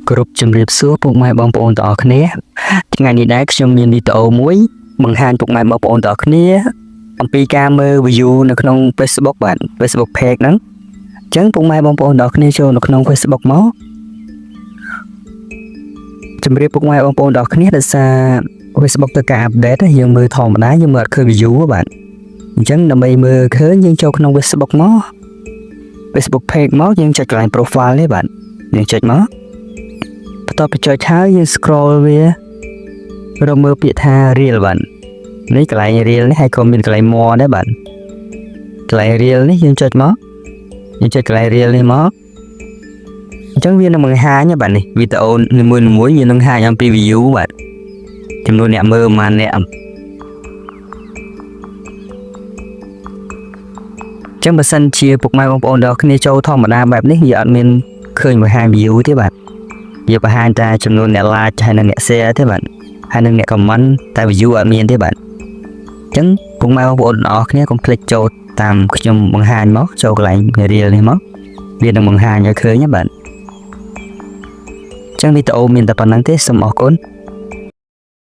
គ្រប់ជំរាបសួរពុកម៉ែបងប្អូនទាំងអស់គ្នាថ្ងៃនេះដែរខ្ញុំមានវីដេអូមួយបង្ហាញពុកម៉ែបងប្អូនទាំងអស់គ្នាអំពីការមើល view នៅក្នុង Facebook បាទ Facebook page ហ្នឹងអញ្ចឹងពុកម៉ែបងប្អូនទាំងអស់គ្នាចូលនៅក្នុង Facebook មកជំរាបពុកម៉ែបងប្អូនទាំងអស់គ្នាដោយសារ Facebook ទៅការ update យើងមើលធម្មតាយើងមើលអត់ឃើញ view បាទអញ្ចឹងដើម្បីមើលឃើញយើងចូលក្នុង Facebook មក Facebook page មកយើងចុចកន្លែង profile នេះបាទយើងចុចមកបន្ទាប់ពីចុចហើយយើង scroll វារកមើលពាក្យថា reel បាទនេះកន្លែង reel នេះហើយក៏មានកន្លែង more ដែរបាទកន្លែង reel នេះយើងចុចមកយើងចុចកន្លែង reel នេះមកអញ្ចឹងវានឹងបង្ហាញបាទនេះវីដេអូនីមួយៗវានឹងបង្ហាញអំពី view បាទចំនួនអ្នកមើលប្រហែលអ្នកអញ្ចឹងបើសិនជាពុកម៉ែបងប្អូនទាំងគ្នាចូលធម្មតាបែបនេះវាអត់មានឃើញបង្ហាញ view ទេបាទវាបង្ហាញតែចំនួនអ្នក like ហើយនិងអ្នក share ទេបាទហើយនិងអ្នក comment តែ view អត់មានទេបាទអញ្ចឹងពុកម៉ែបងប្អូនទាំងអស់គ្នាកុំភ្លេចចូលតាមខ្ញុំបង្ហាញមកចូលកន្លែង reel នេះមកវានឹងបង្ហាញឲ្យឃើញបាទអញ្ចឹងវីដេអូមានតែប៉ុណ្្នឹងទេសូមអរគុណ